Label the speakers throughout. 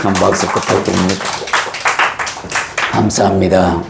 Speaker 1: 큰 박수 부탁드립니다. 감사합니다.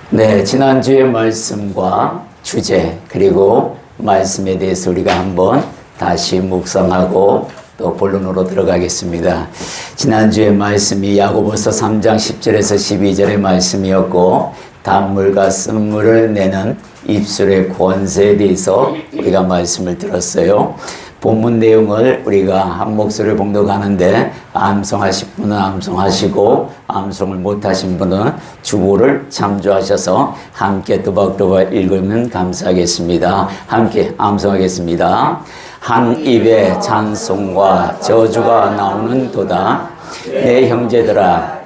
Speaker 1: 네, 지난주의 말씀과 주제 그리고 말씀에 대해서 우리가 한번 다시 묵상하고 또 본론으로 들어가겠습니다. 지난주의 말씀이 야고보서 3장 10절에서 12절의 말씀이었고, 단물과 쓴물을 내는 입술의 권세에 대해서 우리가 말씀을 들었어요. 본문 내용을 우리가 한 목소리를 봉독하는데, 암송하실 분은 암송하시고 암송을 못하신 분은 주보를 참조하셔서 함께 또박또박 읽으면 감사하겠습니다. 함께 암송하겠습니다. 한 입에 찬송과 저주가 나오는 도다. 내 형제들아,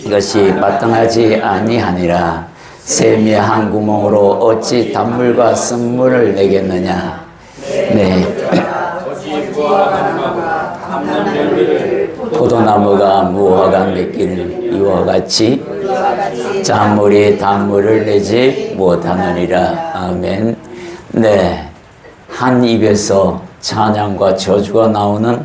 Speaker 1: 이것이 마땅하지 아니하니라. 샘의 한 구멍으로 어찌 단물과 쓴물을 내겠느냐. 네. 포도나무가 무화과 맺기를 이와 같이 작물이 단물을 내지 못하느니라. 아멘. 네, 한 입에서 찬양과 저주가 나오는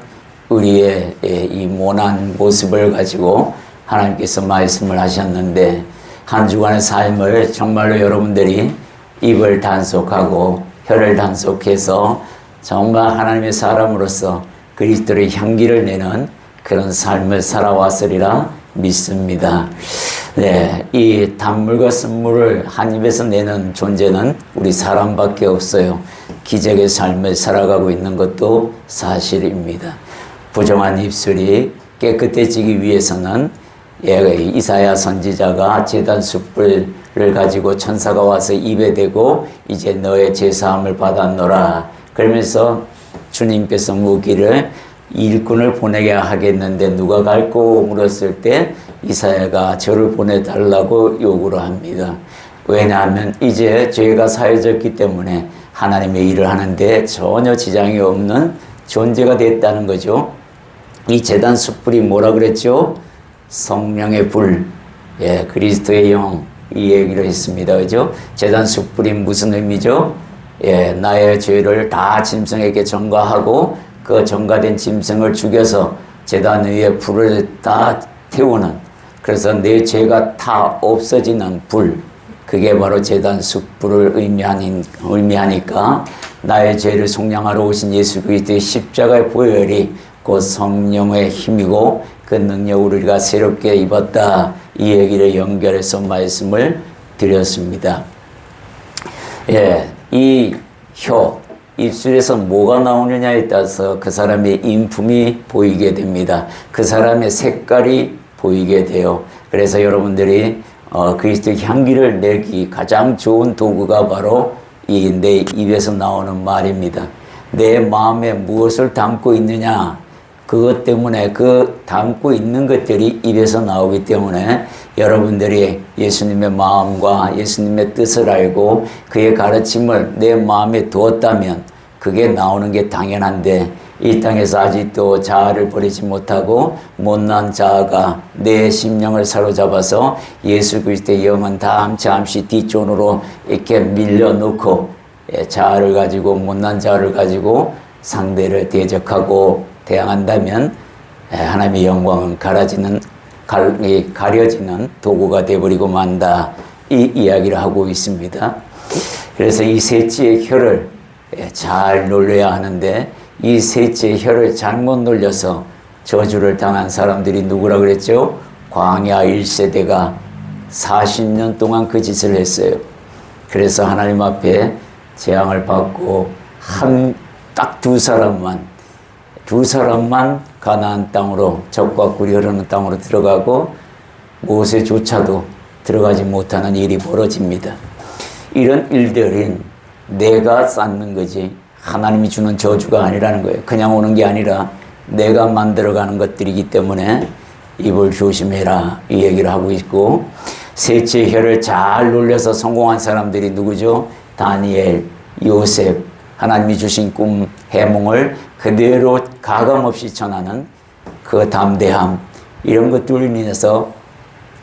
Speaker 1: 우리의 이 모난 모습을 가지고 하나님께서 말씀을 하셨는데, 한 주간의 삶을 정말로 여러분들이 입을 단속하고 혀를 단속해서 정말 하나님의 사람으로서 그리스도의 향기를 내는 그런 삶을 살아왔으리라 믿습니다. 네, 이 단물과 쓴물을 한 입에서 내는 존재는 우리 사람밖에 없어요. 기적의 삶을 살아가고 있는 것도 사실입니다. 부정한 입술이 깨끗해지기 위해서는 이사야 선지자가 제단 숯불을 가지고 천사가 와서 입에 대고 이제 너의 제사함을 받았노라 그러면서 주님께서 묻기를 일꾼을 보내게 하겠는데 누가 갈꼬 물었을 때 이사야가 저를 보내달라고 요구를 합니다. 왜냐하면 이제 죄가 사해졌기 때문에 하나님의 일을 하는데 전혀 지장이 없는 존재가 됐다는 거죠. 이 제단 숯불이 뭐라 그랬죠? 성령의 불, 그리스도의 영, 이 얘기를 했습니다. 그죠? 제단 숯불이 무슨 의미죠? 나의 죄를 다 짐승에게 전가하고 그 전가된 짐승을 죽여서 제단 위에 불을 다 태우는, 그래서 내 죄가 다 없어지는 불, 그게 바로 제단 숯불을 의미하니까 나의 죄를 속량하러 오신 예수 그리스도의 십자가의 보혈이 곧 성령의 힘이고 그 능력을 우리가 새롭게 입었다, 이 얘기를 연결해서 말씀을 드렸습니다. 이 혀, 입술에서 뭐가 나오느냐에 따라서 그 사람의 인품이 보이게 됩니다. 그 사람의 색깔이 보이게 돼요. 그래서 여러분들이 그리스도의 향기를 내기 가장 좋은 도구가 바로 이 내 입에서 나오는 말입니다. 내 마음에 무엇을 담고 있느냐, 그것 때문에 그 담고 있는 것들이 입에서 나오기 때문에 여러분들이 예수님의 마음과 예수님의 뜻을 알고 그의 가르침을 내 마음에 두었다면 그게 나오는 게 당연한데, 이 땅에서 아직도 자아를 버리지 못하고 못난 자아가 내 심령을 사로잡아서 예수 그리스도의 영은 잠시 뒷전으로 이렇게 밀려놓고 자아를 가지고, 못난 자아를 가지고 상대를 대적하고 대항한다면 하나님의 영광은 가려지는 도구가 되어버리고 만다, 이 이야기를 하고 있습니다. 그래서 이 셋째의 혀를 잘 놀려야 하는데, 이 셋째의 혀를 잘못 놀려서 저주를 당한 사람들이 누구라 그랬죠? 광야 1세대가 40년 동안 그 짓을 했어요. 그래서 하나님 앞에 재앙을 받고 딱 두 사람만 가나안 땅으로, 적과 꿀이 흐르는 땅으로 들어가고 모세조차도 들어가지 못하는 일이 벌어집니다. 이런 일들은 내가 쌓는 거지 하나님이 주는 저주가 아니라는 거예요. 그냥 오는 게 아니라 내가 만들어가는 것들이기 때문에 입을 조심해라, 이 얘기를 하고 있고, 셋째 혀를 잘 놀려서 성공한 사람들이 누구죠? 다니엘, 요셉, 하나님이 주신 꿈, 해몽을 그대로 가감없이 전하는 그 담대함, 이런 것들을 인해서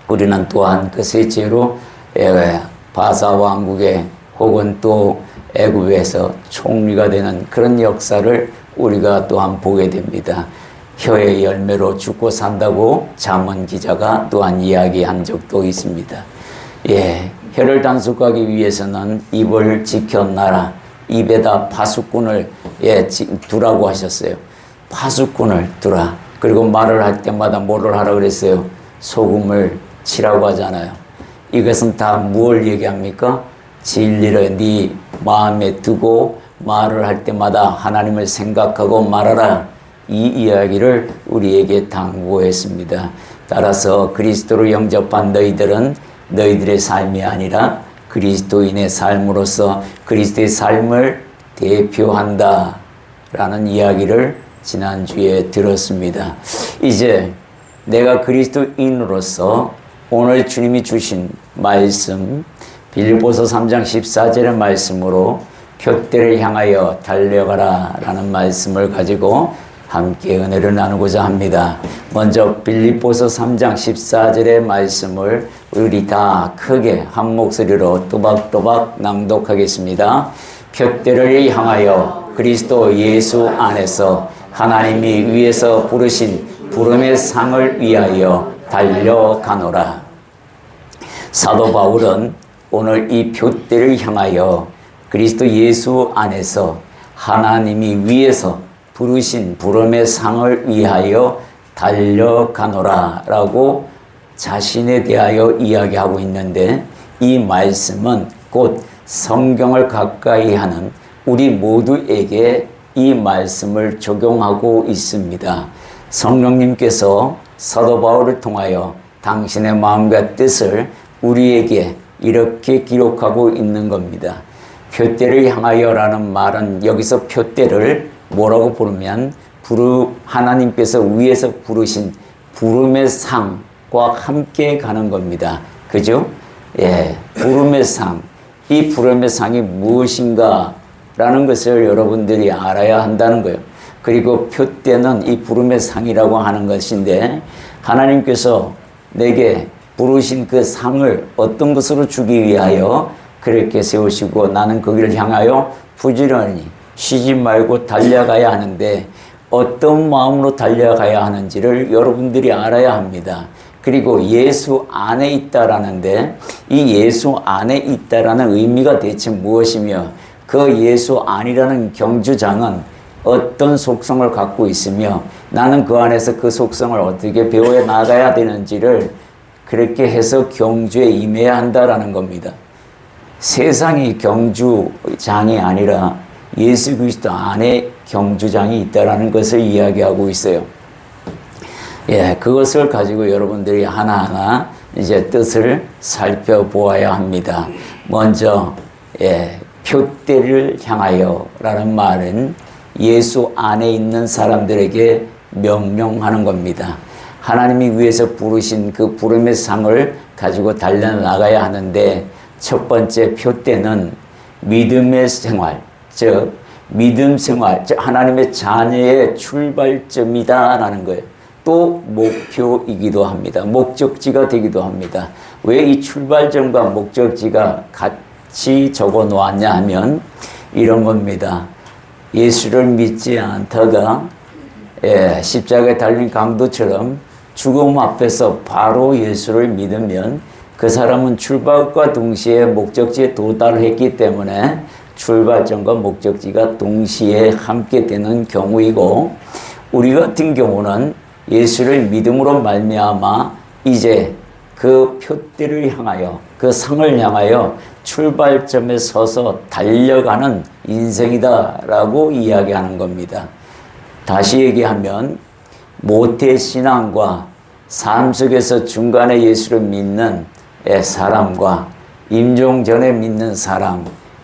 Speaker 1: 우리는 또한 그 셋째로 바사 왕국에 혹은 또 애굽에서 총리가 되는 그런 역사를 우리가 또한 보게 됩니다. 혀의 열매로 죽고 산다고 잠언 기자가 또한 이야기한 적도 있습니다. 예, 혀를 단속하기 위해서는 입을 지켜놔라. 입에다 파수꾼을 두라고 하셨어요. 파수꾼을 두라. 그리고 말을 할 때마다 뭐를 하라 그랬어요? 소금을 치라고 하잖아요. 이것은 다 무엇을 얘기합니까? 진리를 네 마음에 두고 말을 할 때마다 하나님을 생각하고 말하라. 이 이야기를 우리에게 당부했습니다. 따라서 그리스도를 영접한 너희들은 너희들의 삶이 아니라 그리스도인의 삶으로서 그리스도의 삶을 대표한다 라는 이야기를 지난주에 들었습니다. 이제 내가 그리스도인으로서 오늘 주님이 주신 말씀 빌립보서 3장 14절의 말씀으로 표대를 향하여 달려가라 라는 말씀을 가지고 함께 은혜를 나누고자 합니다. 먼저 빌립보서 3장 14절의 말씀을 우리 다 크게 한 목소리로 또박또박 낭독하겠습니다. 표대를 향하여 그리스도 예수 안에서 하나님이 위에서 부르신 부름의 상을 위하여 달려가노라. 사도 바울은 오늘 이 표대를 향하여 그리스도 예수 안에서 하나님이 위에서 부르신 부름의 상을 위하여 달려가노라 라고 자신에 대하여 이야기하고 있는데, 이 말씀은 곧 성경을 가까이 하는 우리 모두에게 이 말씀을 적용하고 있습니다. 성령님께서 사도 바울을 통하여 당신의 마음과 뜻을 우리에게 이렇게 기록하고 있는 겁니다. 표대를 향하여라는 말은 여기서 표대를 뭐라고 부르면 하나님께서 위에서 부르신 부름의 상과 함께 가는 겁니다. 그죠? 예, 부름의 상. 이 부름의 상이 무엇인가 라는 것을 여러분들이 알아야 한다는 거예요. 그리고 표대는 이 부름의 상이라고 하는 것인데, 하나님께서 내게 부르신 그 상을 어떤 것으로 주기 위하여 그렇게 세우시고 나는 거기를 향하여 부지런히 쉬지 말고 달려가야 하는데, 어떤 마음으로 달려가야 하는지를 여러분들이 알아야 합니다. 그리고 예수 안에 있다라는데, 이 예수 안에 있다라는 의미가 대체 무엇이며, 그 예수 안이라는 경주장은 어떤 속성을 갖고 있으며, 나는 그 안에서 그 속성을 어떻게 배워 나가야 되는지를 그렇게 해서 경주에 임해야 한다라는 겁니다. 세상이 경주장이 아니라 예수 그리스도 안에 경주장이 있다라는 것을 이야기하고 있어요. 예, 그것을 가지고 여러분들이 하나하나 이제 뜻을 살펴보아야 합니다. 먼저, 표대를 향하여라는 말은 예수 안에 있는 사람들에게 명령하는 겁니다. 하나님이 위에서 부르신 그 부름의 상을 가지고 달려나가야 하는데, 첫 번째 표대는 믿음의 생활, 즉 믿음 생활, 즉 하나님의 자녀의 출발점이다라는 거예요. 또 목표이기도 합니다. 목적지가 되기도 합니다. 왜 이 출발점과 목적지가 같이 적어 놓았냐 하면 이런 겁니다. 예수를 믿지 않다가 십자가에 달린 강도처럼 죽음 앞에서 바로 예수를 믿으면 그 사람은 출발과 동시에 목적지에 도달했기 때문에 출발점과 목적지가 동시에 함께 되는 경우이고, 우리 같은 경우는 예수를 믿음으로 말미암아 이제 그 표대를 향하여, 그 상을 향하여 출발점에 서서 달려가는 인생이다라고 이야기하는 겁니다. 다시 얘기하면 모태신앙과 삶 속에서 중간에 예수를 믿는 사람과 임종 전에 믿는 사람,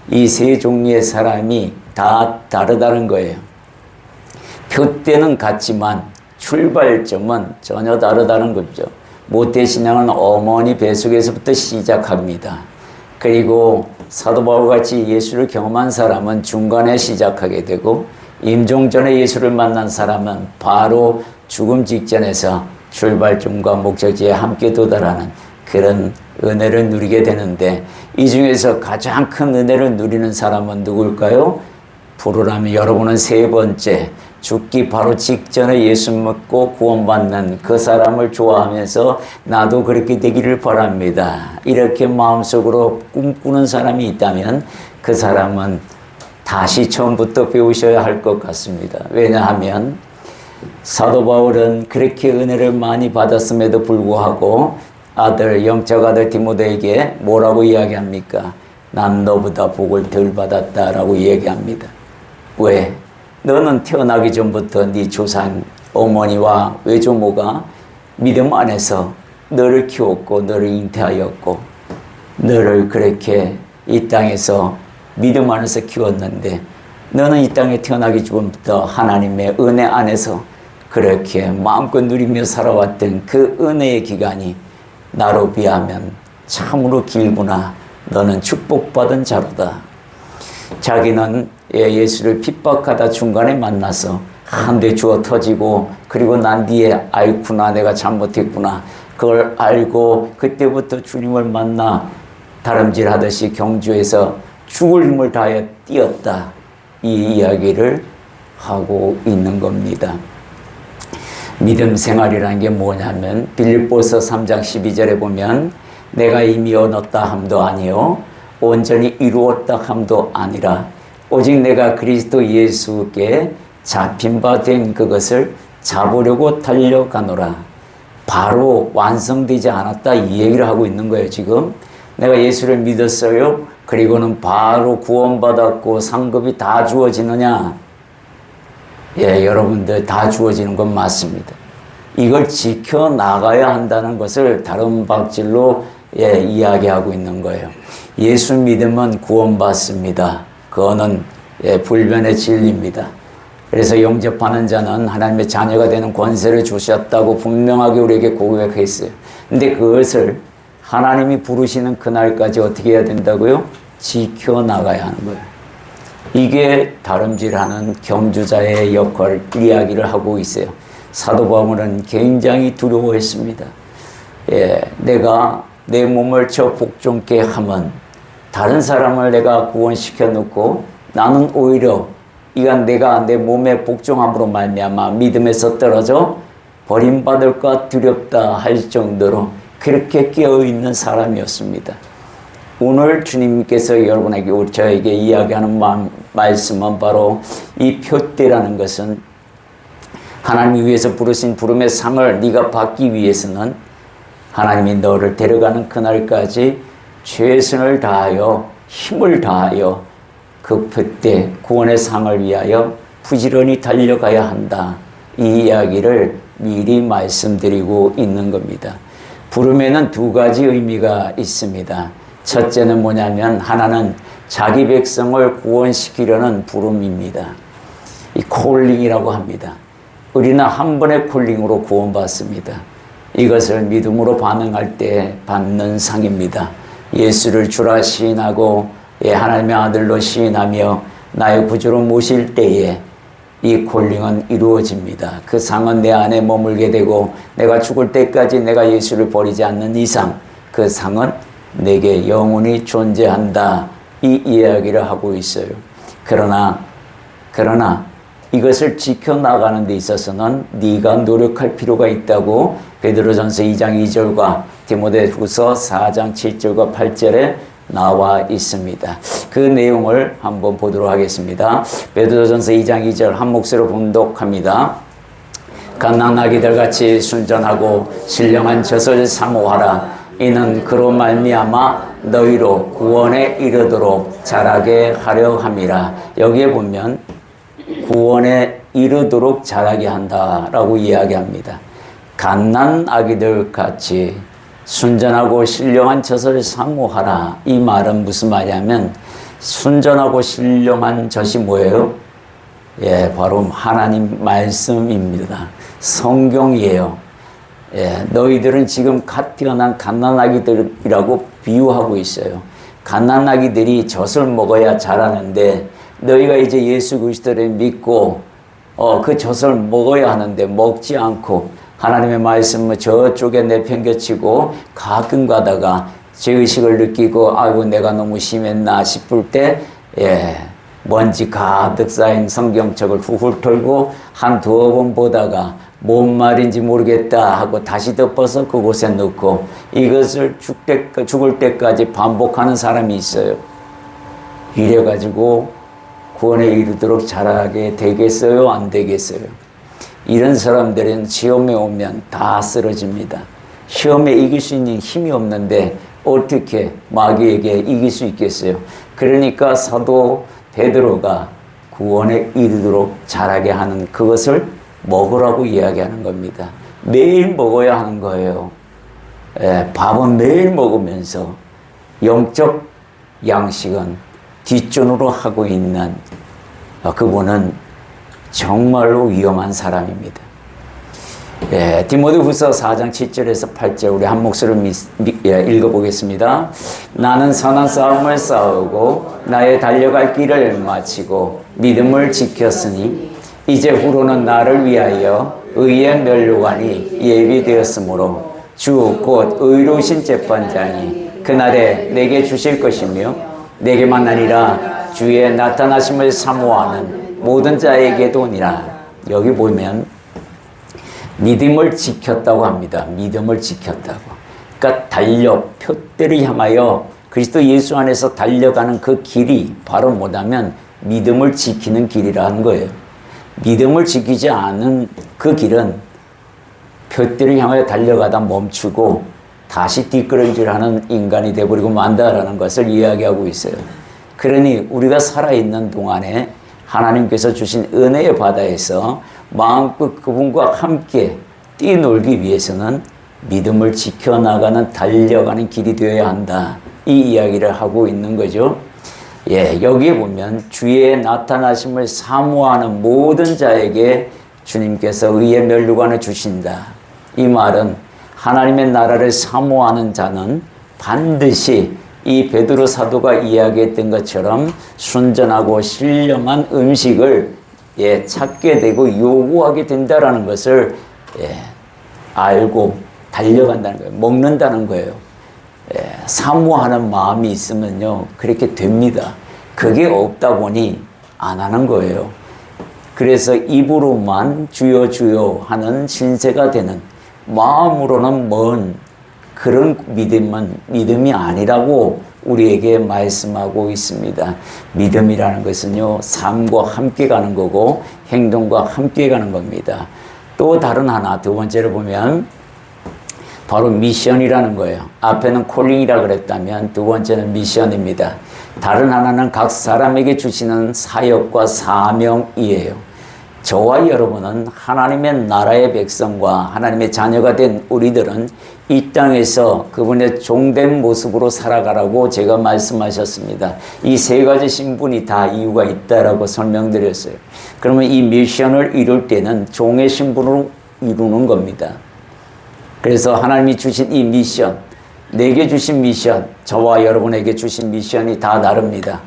Speaker 1: 이 세 종류의 사람이 다 다르다는 거예요. 표대는 같지만 출발점은 전혀 다르다는 거죠. 모태신앙은 어머니 뱃속에서부터 시작합니다. 그리고 사도 바울같이 예수를 경험한 사람은 중간에 시작하게 되고, 임종 전에 예수를 만난 사람은 바로 죽음 직전에서 출발점과 목적지에 함께 도달하는 그런 은혜를 누리게 되는데, 이 중에서 가장 큰 은혜를 누리는 사람은 누굴까요? 부르라면 여러분은 세 번째 죽기 바로 직전에 예수 믿고 구원받는 그 사람을 좋아하면서 나도 그렇게 되기를 바랍니다. 이렇게 마음속으로 꿈꾸는 사람이 있다면 그 사람은 다시 처음부터 배우셔야 할 것 같습니다. 왜냐하면 사도 바울은 그렇게 은혜를 많이 받았음에도 불구하고 영적 아들 디모데에게 뭐라고 이야기합니까? 난 너보다 복을 덜 받았다라고 얘기합니다. 왜? 너는 태어나기 전부터 네 조상 어머니와 외조모가 믿음 안에서 너를 키웠고 너를 잉태하였고 너를 그렇게 이 땅에서 믿음 안에서 키웠는데 너는 이 땅에 태어나기 전부터 하나님의 은혜 안에서 그렇게 마음껏 누리며 살아왔던 그 은혜의 기간이 나로 비하면 참으로 길구나. 너는 축복받은 자로다. 자기는 예수를 핍박하다 중간에 만나서 한 대 주어 터지고 그리고 난 뒤에 아이쿠나 내가 잘못했구나. 그걸 알고 그때부터 주님을 만나 다름질하듯이 경주에서 죽을 힘을 다하여 뛰었다. 이 이야기를 하고 있는 겁니다. 믿음 생활이라는 게 뭐냐면 빌립보서 3장 12절에 보면 내가 이미 얻었다 함도 아니요 온전히 이루었다 함도 아니라 오직 내가 그리스도 예수께 잡힌 바 된 그것을 잡으려고 달려가노라. 바로 완성되지 않았다 이 얘기를 하고 있는 거예요. 지금 내가 예수를 믿었어요. 그리고는 바로 구원받았고 상급이 다 주어지느냐? 예, 여러분들 다 주어지는 건 맞습니다. 이걸 지켜나가야 한다는 것을 다른 박질로 이야기하고 있는 거예요. 예수 믿으면 구원받습니다. 그거는 불변의 진리입니다. 그래서 영접하는 자는 하나님의 자녀가 되는 권세를 주셨다고 분명하게 우리에게 고백했어요. 근데 그것을 하나님이 부르시는 그날까지 어떻게 해야 된다고요? 지켜나가야 하는 거예요. 이게 다름질하는 경주자의 역할 이야기를 하고 있어요. 사도 바울은 굉장히 두려워했습니다. 내가 내 몸을 저 복종케 하면 다른 사람을 내가 구원시켜 놓고 나는 오히려 이건 내가 내 몸에 복종함으로 말미암아 믿음에서 떨어져 버림받을까 두렵다 할 정도로 그렇게 깨어있는 사람이었습니다. 오늘 주님께서 여러분에게 저에게 이야기하는 말씀은 바로 이 표대라는 것은 하나님이 위해서 부르신 부름의 상을 네가 받기 위해서는 하나님이 너를 데려가는 그날까지 최선을 다하여 힘을 다하여 그 표대 구원의 상을 위하여 부지런히 달려가야 한다. 이 이야기를 미리 말씀드리고 있는 겁니다. 부름에는 두 가지 의미가 있습니다. 첫째는 뭐냐면 하나는 자기 백성을 구원시키려는 부름입니다. 이 콜링이라고 합니다. 우리는 한 번의 콜링으로 구원받습니다. 이것을 믿음으로 반응할 때 받는 상입니다. 예수를 주라 시인하고 하나님의 아들로 시인하며 나의 구주로 모실 때에 이 콜링은 이루어집니다. 그 상은 내 안에 머물게 되고 내가 죽을 때까지 내가 예수를 버리지 않는 이상 그 상은 내게 영원히 존재한다. 이 이야기를 하고 있어요. 그러나 이것을 지켜나가는 데 있어서는 네가 노력할 필요가 있다고 베드로전서 2장 2절과 디모데후서 4장 7절과 8절에 나와 있습니다. 그 내용을 한번 보도록 하겠습니다. 베드로전서 2장 2절 한 목소리로 봉독합니다. 갓난아기들 같이 순전하고 신령한 젖을 사모하라. 이는 그로 말미암아 너희로 구원에 이르도록 자라게 하려 함이라. 여기에 보면 구원에 이르도록 자라게 한다라고 이야기합니다. 갓난아기들 같이 순전하고 신령한 젖을 사모하라. 이 말은 무슨 말이냐면 순전하고 신령한 젖이 뭐예요? 바로 하나님 말씀입니다. 성경이에요. 너희들은 지금 갓 태어난 갓난아기들이라고 비유하고 있어요. 갓난아기들이 젖을 먹어야 자라는데 너희가 이제 예수 그리스도를 믿고 그 젖을 먹어야 하는데 먹지 않고 하나님의 말씀을 저쪽에 내팽개치고 가끔 가다가 죄의식을 느끼고 아이고 내가 너무 심했나 싶을 때 먼지 가득 쌓인 성경책을 훌훌 털고 한 두어 번 보다가 뭔 말인지 모르겠다 하고 다시 덮어서 그곳에 넣고 이것을 죽을 때까지 반복하는 사람이 있어요. 이래가지고 구원에 이르도록 잘하게 되겠어요? 안 되겠어요? 이런 사람들은 시험에 오면 다 쓰러집니다. 시험에 이길 수 있는 힘이 없는데 어떻게 마귀에게 이길 수 있겠어요? 그러니까 사도 베드로가 구원에 이르도록 잘하게 하는 그것을 먹으라고 이야기하는 겁니다. 매일 먹어야 하는 거예요. 밥은 매일 먹으면서 영적 양식은 뒷전으로 하고 있는 그분은 정말로 위험한 사람입니다. 디모데후서 4장 7절에서 8절 우리 한 목소리로 읽어보겠습니다. 나는 선한 싸움을 싸우고 나의 달려갈 길을 마치고 믿음을 지켰으니 이제 후로는 나를 위하여 의의 면류관이 예비되었으므로 주 곧 의로우신 재판장이 그날에 내게 주실 것이며 내게만 아니라 주의 나타나심을 사모하는 모든 자에게도니라. 여기 보면 믿음을 지켰다고 합니다. 믿음을 지켰다고. 그러니까 표대를 향하여 그리스도 예수 안에서 달려가는 그 길이 바로 뭐냐면 믿음을 지키는 길이라는 거예요. 믿음을 지키지 않은 그 길은 표대를 향하여 달려가다 멈추고 다시 뒷걸음질하는 인간이 되어버리고 만다라는 것을 이야기하고 있어요. 그러니 우리가 살아있는 동안에 하나님께서 주신 은혜의 바다에서 마음껏 그분과 함께 뛰놀기 위해서는 믿음을 지켜나가는 달려가는 길이 되어야 한다. 이 이야기를 하고 있는 거죠. 여기에 보면 주의 나타나심을 사모하는 모든 자에게 주님께서 의의 면류관을 주신다. 이 말은 하나님의 나라를 사모하는 자는 반드시 이 베드로 사도가 이야기했던 것처럼 순전하고 신령한 음식을 찾게 되고 요구하게 된다라는 것을 알고 달려간다는 거예요. 먹는다는 거예요. 사모하는 마음이 있으면요 그렇게 됩니다. 그게 없다 보니 안 하는 거예요. 그래서 입으로만 주여 주여 하는 신세가 되는 마음으로는 먼 그런 믿음이 아니라고 우리에게 말씀하고 있습니다. 믿음이라는 것은요 삶과 함께 가는 거고 행동과 함께 가는 겁니다. 또 다른 하나 두 번째로 보면 바로 미션이라는 거예요. 앞에는 콜링이라 그랬다면 두 번째는 미션입니다. 다른 하나는 각 사람에게 주시는 사역과 사명이에요. 저와 여러분은 하나님의 나라의 백성과 하나님의 자녀가 된 우리들은 이 땅에서 그분의 종된 모습으로 살아가라고 제가 말씀하셨습니다. 이 세 가지 신분이 다 이유가 있다라고 설명드렸어요. 그러면 이 미션을 이룰 때는 종의 신분으로 이루는 겁니다. 그래서 하나님이 주신 이 미션, 내게 주신 미션, 저와 여러분에게 주신 미션이 다 다릅니다.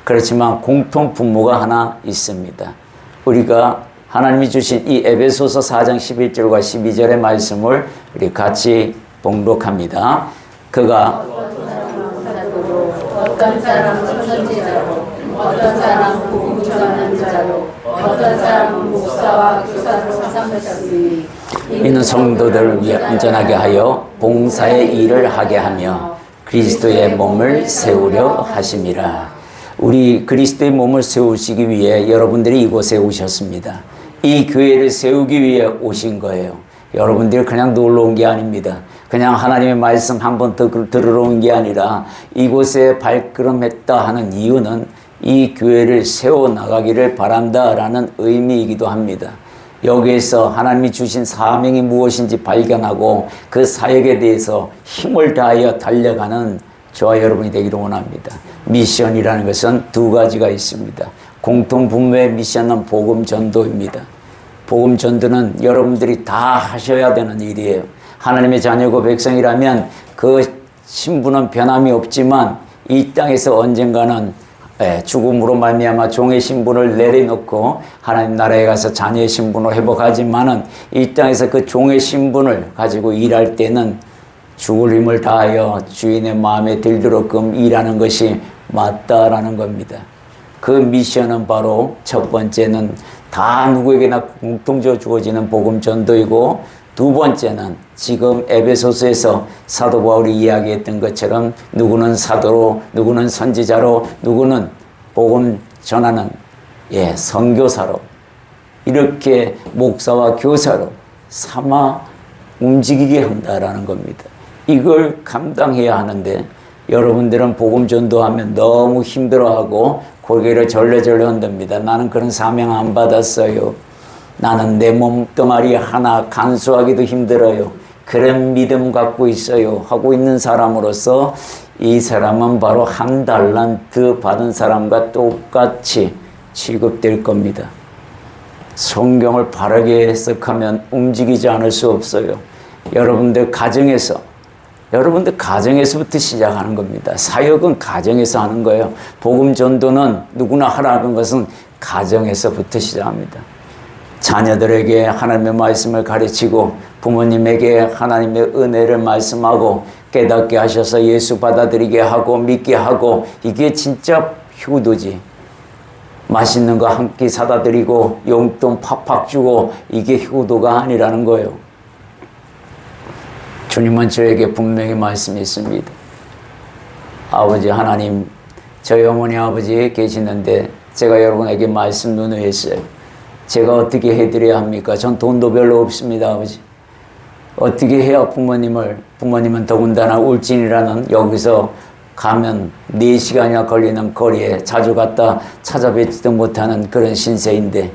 Speaker 1: 그렇지만 공통 분모가 하나 있습니다. 우리가 하나님이 주신 이 에베소서 4장 11절과 12절의 말씀을 우리 같이 봉독합니다. 그가
Speaker 2: 어떤 사람은 선지자로, 어떤 사람은 복음 전하는 자로, 어떤 사람은 목사와 교사로 삼으셨으니
Speaker 1: 이는 성도들을 위해 온전하게 하여 봉사의 일을 하게 하며 그리스도의 몸을 세우려 하심이라. 우리 그리스도의 몸을 세우시기 위해 여러분들이 이곳에 오셨습니다. 이 교회를 세우기 위해 오신 거예요. 여러분들이 그냥 놀러 온 게 아닙니다. 그냥 하나님의 말씀 한번 들으러 온 게 아니라 이곳에 발걸음했다 하는 이유는 이 교회를 세워나가기를 바란다라는 의미이기도 합니다. 여기에서 하나님이 주신 사명이 무엇인지 발견하고 그 사역에 대해서 힘을 다하여 달려가는 저와 여러분이 되기를 원합니다. 미션이라는 것은 두 가지가 있습니다. 공통 분모의 미션은 복음 전도입니다. 복음 전도는 여러분들이 다 하셔야 되는 일이에요. 하나님의 자녀고 백성이라면 그 신분은 변함이 없지만 이 땅에서 언젠가는 죽음으로 말미암아 종의 신분을 내려놓고 하나님 나라에 가서 자녀의 신분으로 회복하지만은 이 땅에서 그 종의 신분을 가지고 일할 때는 죽을 힘을 다하여 주인의 마음에 들도록끔 일하는 것이 맞다라는 겁니다. 그 미션은 바로 첫 번째는 다 누구에게나 공통적으로 주어지는 복음 전도이고, 두 번째는 지금 에베소서에서 사도 바울이 이야기했던 것처럼 누구는 사도로, 누구는 선지자로, 누구는 복음 전하는 선교사로, 이렇게 목사와 교사로 삼아 움직이게 한다라는 겁니다. 이걸 감당해야 하는데 여러분들은 복음 전도하면 너무 힘들어하고 고개를 절레절레 흔듭니다. 나는 그런 사명 안 받았어요. 나는 내 몸뚱아리 하나 간수하기도 힘들어요. 그런 믿음 갖고 있어요. 하고 있는 사람으로서 이 사람은 바로 한 달란트 받은 사람과 똑같이 취급될 겁니다. 성경을 바르게 해석하면 움직이지 않을 수 없어요. 여러분들 가정에서부터 시작하는 겁니다. 사역은 가정에서 하는 거예요. 복음 전도는 누구나 하라는 것은 가정에서부터 시작합니다. 자녀들에게 하나님의 말씀을 가르치고 부모님에게 하나님의 은혜를 말씀하고 깨닫게 하셔서 예수 받아들이게 하고 믿게 하고, 이게 진짜 효도지. 맛있는 거 한 끼 사다 드리고 용돈 팍팍 주고, 이게 효도가 아니라는 거예요. 주님은 저에게 분명히 말씀했습니다. 아버지 하나님, 저희 어머니 아버지 계시는데 제가 여러분에게 말씀 누누했어요. 제가 어떻게 해드려야 합니까? 전 돈도 별로 없습니다, 아버지. 어떻게 해야 부모님은 더군다나 울진이라는 여기서 가면 4시간이나 걸리는 거리에 자주 갔다 찾아뵙지도 못하는 그런 신세인데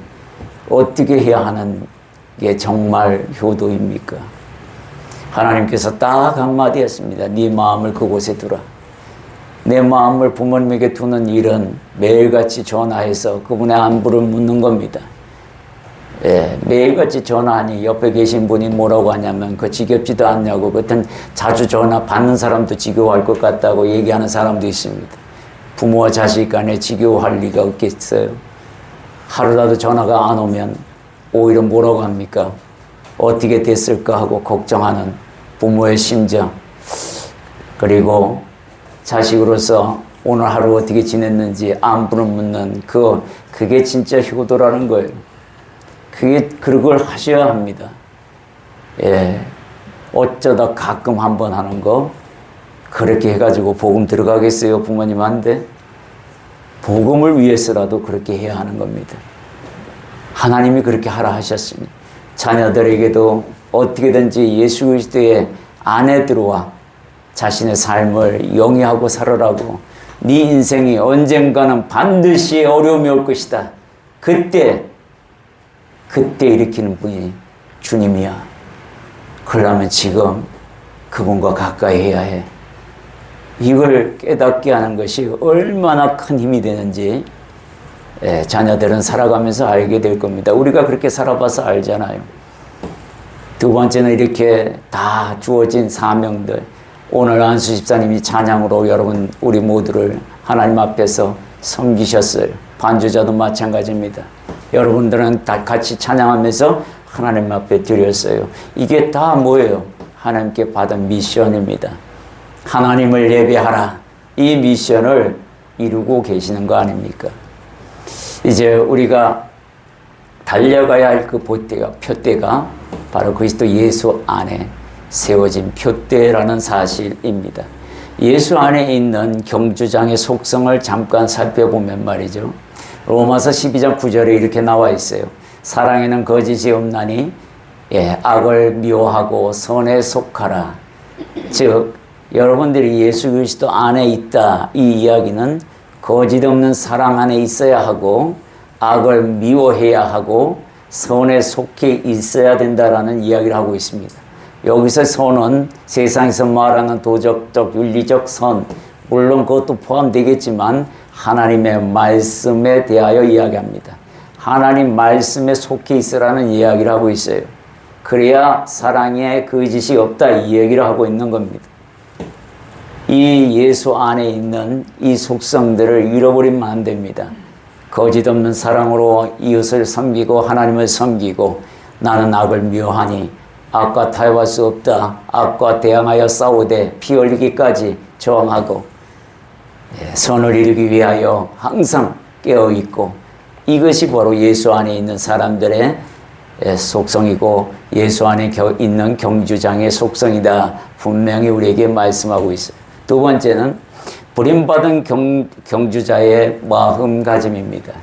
Speaker 1: 어떻게 해야 하는 게 정말 효도입니까? 하나님께서 딱 한마디 했습니다. 네 마음을 그곳에 두라. 내 마음을 부모님에게 두는 일은 매일같이 전화해서 그분의 안부를 묻는 겁니다. 매일같이 전화하니 옆에 계신 분이 뭐라고 하냐면 그 지겹지도 않냐고, 그땐 자주 전화 받는 사람도 지겨워할 것 같다고 얘기하는 사람도 있습니다. 부모와 자식 간에 지겨워할 리가 없겠어요. 하루라도 전화가 안 오면 오히려 뭐라고 합니까? 어떻게 됐을까 하고 걱정하는 부모의 심정, 그리고 자식으로서 오늘 하루 어떻게 지냈는지 안부를 묻는 그게 진짜 효도라는 거예요. 그걸 하셔야 합니다. 어쩌다 가끔 한번 하는 거, 그렇게 해가지고 복음 들어가겠어요, 부모님한테? 복음을 위해서라도 그렇게 해야 하는 겁니다. 하나님이 그렇게 하라 하셨습니다. 자녀들에게도 어떻게든지 예수 그리스도의 안에 들어와 자신의 삶을 영위하고 살아라고. 네 인생이 언젠가는 반드시 어려움이 올 것이다. 그때 일으키는 분이 주님이야. 그러려면 지금 그분과 가까이 해야 해. 이걸 깨닫게 하는 것이 얼마나 큰 힘이 되는지 자녀들은 살아가면서 알게 될 겁니다. 우리가 그렇게 살아봐서 알잖아요. 두 번째는 이렇게 다 주어진 사명들. 오늘 안수 집사님이 찬양으로 여러분 우리 모두를 하나님 앞에서 섬기셨어요. 반주자도 마찬가지입니다. 여러분들은 다 같이 찬양하면서 하나님 앞에 드렸어요. 이게 다 뭐예요? 하나님께 받은 미션입니다. 하나님을 예배하라. 이 미션을 이루고 계시는 거 아닙니까? 이제 우리가 달려가야 할 그 표대가 바로 그리스도 예수 안에 세워진 표대라는 사실입니다. 예수 안에 있는 경주장의 속성을 잠깐 살펴보면 말이죠. 로마서 12장 9절에 이렇게 나와 있어요. 사랑에는 거짓이 없나니 악을 미워하고 선에 속하라. 즉 여러분들이 예수 그리스도 안에 있다. 이 이야기는 거짓 없는 사랑 안에 있어야 하고 악을 미워해야 하고 선에 속해 있어야 된다라는 이야기를 하고 있습니다. 여기서 선은 세상에서 말하는 도덕적, 윤리적 선, 물론 그것도 포함되겠지만 하나님의 말씀에 대하여 이야기합니다. 하나님 말씀에 속해 있으라는 이야기를 하고 있어요. 그래야 사랑에 거짓이 없다 이 얘기를 하고 있는 겁니다. 이 예수 안에 있는 이 속성들을 잃어버리면 안 됩니다. 거짓 없는 사랑으로 이웃을 섬기고 하나님을 섬기고 나는 악을 미워하니 악과 타협할 수 없다. 악과 대항하여 싸우되 피 흘리기까지 저항하고 선을 이루기 위하여 항상 깨어있고 이것이 바로 예수 안에 있는 사람들의 속성이고 예수 안에 있는 경주장의 속성이다. 분명히 우리에게 말씀하고 있어요. 두 번째는 버림받은 경주자의 마음가짐입니다.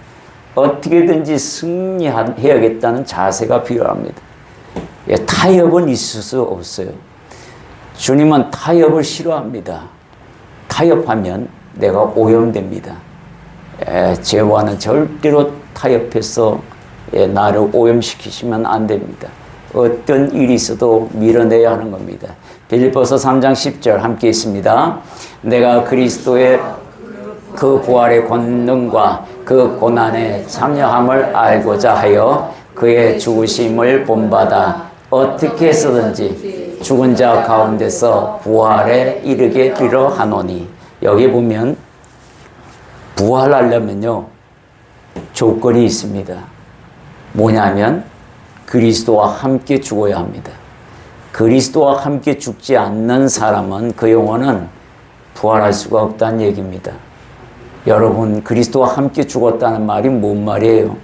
Speaker 1: 어떻게든지 승리해야겠다는 자세가 필요합니다. 타협은 있을 수 없어요. 주님은 타협을 싫어합니다. 타협하면 내가 오염됩니다. 죄와는 절대로 타협해서 나를 오염시키시면 안 됩니다. 어떤 일이 있어도 밀어내야 하는 겁니다. 빌립보서 3장 10절 함께 있습니다. 내가 그리스도의 그 부활의 권능과 그 고난의 참여함을 알고자 하여 그의 죽으심을 본받아 어떻게 해서든지 죽은 자 가운데서 부활에 이르게 되려 하노니. 여기 보면 부활하려면요 조건이 있습니다. 뭐냐면 그리스도와 함께 죽어야 합니다. 그리스도와 함께 죽지 않는 사람은 그 영혼은 부활할 수가 없다는 얘기입니다. 여러분, 그리스도와 함께 죽었다는 말이 뭔 말이에요?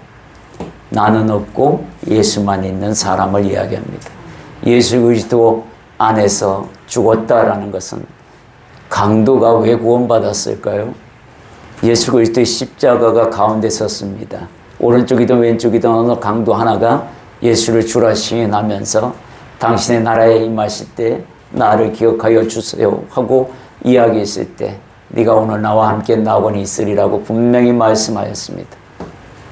Speaker 1: 나는 없고 예수만 있는 사람을 이야기합니다. 예수 그리스도 안에서 죽었다라는 것은 강도가 왜 구원받았을까요? 예수 그리스도의 십자가가 가운데 섰습니다. 오른쪽이든 왼쪽이든 어느 강도 하나가 예수를 주라 시인하면서 당신의 나라에 임하실 때 나를 기억하여 주세요 하고 이야기했을 때 네가 오늘 나와 함께 낙원에 있으리라고 분명히 말씀하였습니다.